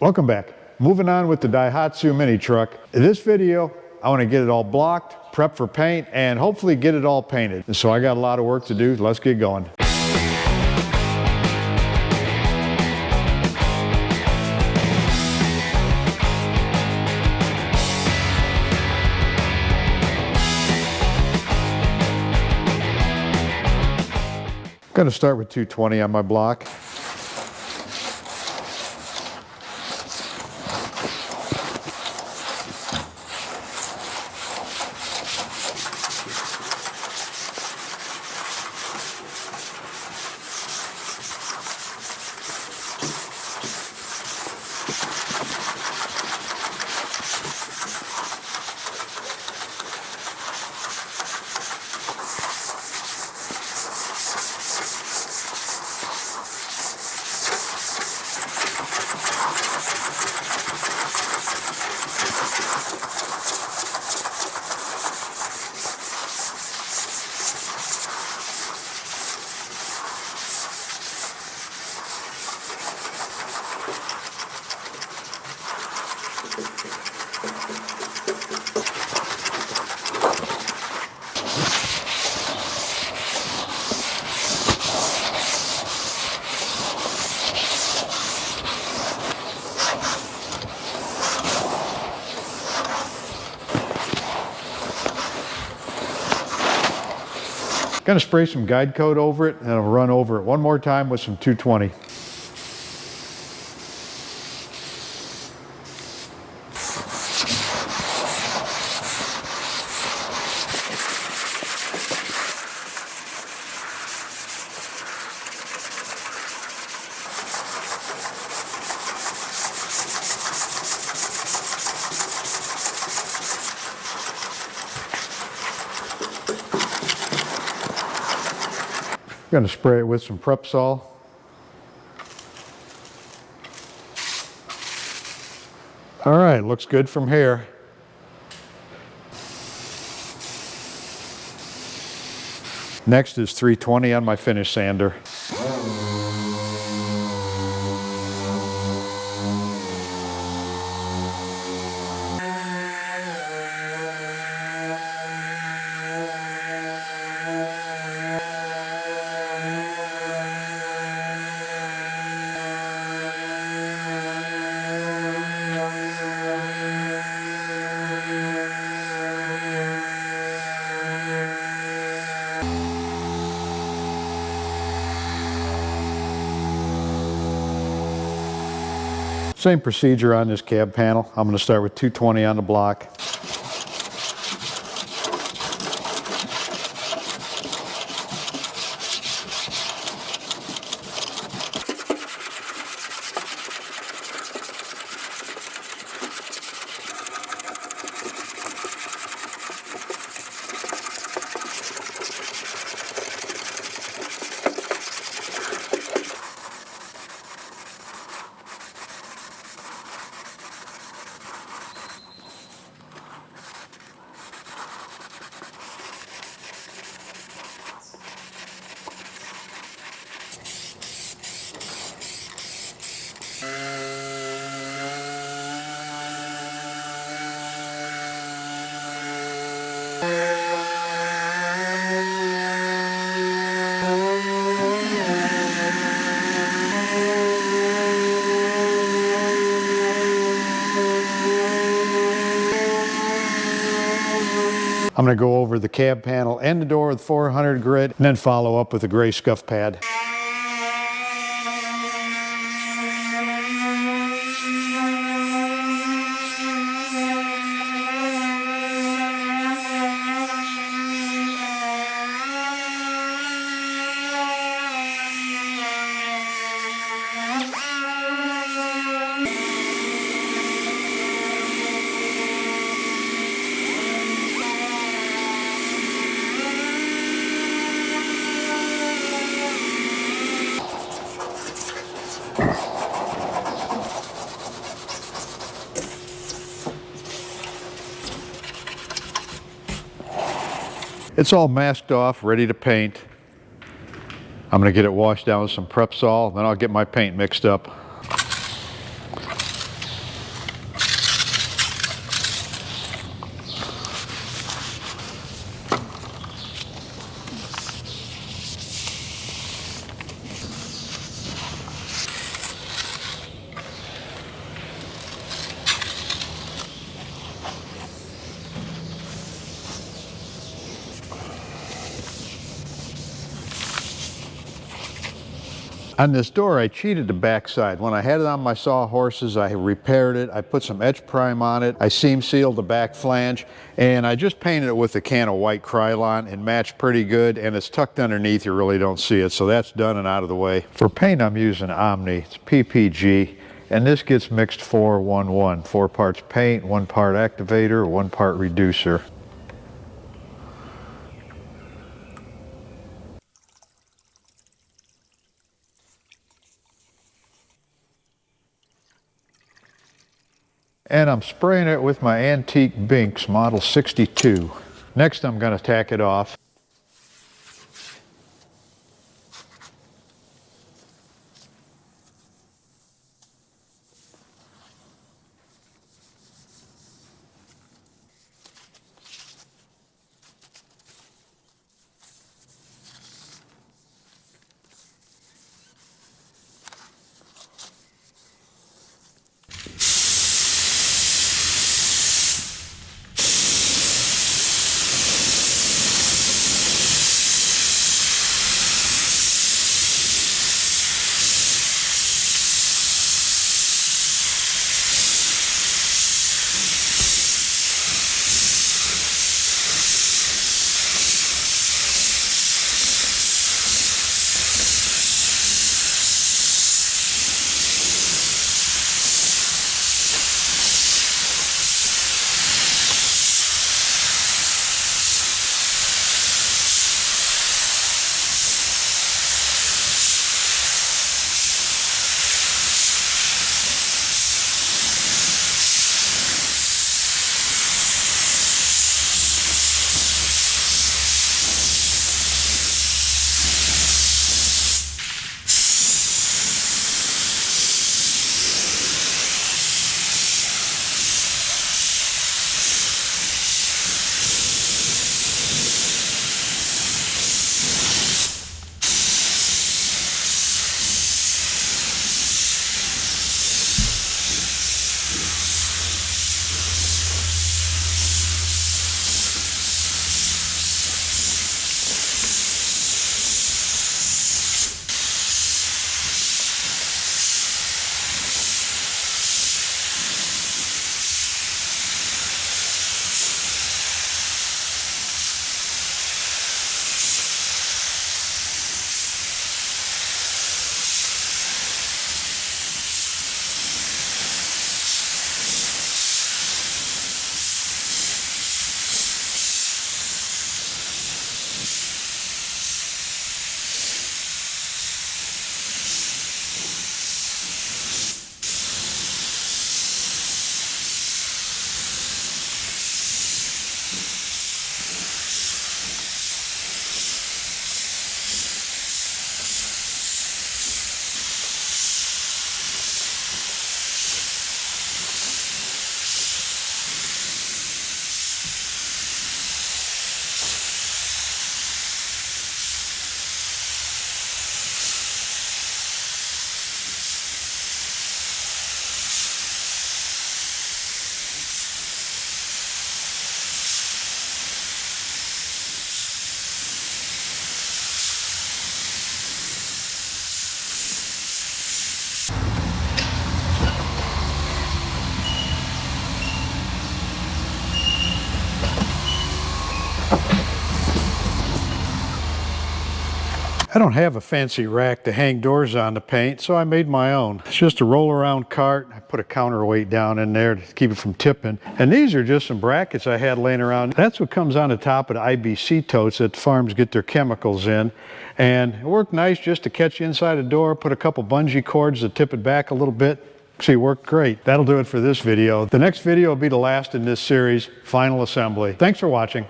Welcome back. Moving on with the Daihatsu mini truck. In this video, I want to get it all blocked, prep for paint, and hopefully get it all painted. And so I got a lot of work to do. Let's get going. I'm going to start with 220 on my block. Gonna spray some guide coat over it, and I'll run over it one more time with some 220. I'm going to spray it with some prep sol. All right, looks good from here. Next is 320 on my finish sander. Same procedure on this cab panel. I'm going to start with 220 on the block. I'm going to go over the cab panel and the door with 400 grit, and then follow up with a gray scuff pad. It's all masked off, ready to paint. I'm going to get it washed down with some prep sol, then I'll get my paint mixed up. On this door, I cheated the backside. When I had it on my sawhorses, I repaired it. I put some etch prime on it. I seam sealed the back flange, and I just painted it with a can of white Krylon. It matched pretty good, and it's tucked underneath. You really don't see it, so that's done and out of the way. For paint, I'm using Omni. It's PPG, and this gets mixed 4-1-1. 4 parts paint, 1 part activator, 1 part reducer. And I'm spraying it with my antique Binks model 62. Next I'm going to tack it off. I don't have a fancy rack to hang doors on to paint, so I made my own. It's just a roll around cart. I put a counterweight down in there to keep it from tipping. And these are just some brackets I had laying around. That's what comes on the top of the IBC totes that farms get their chemicals in. And it worked nice just to catch you inside the door, put a couple bungee cords to tip it back a little bit. See, it worked great. That'll do it for this video. The next video will be the last in this series, Final Assembly. Thanks for watching.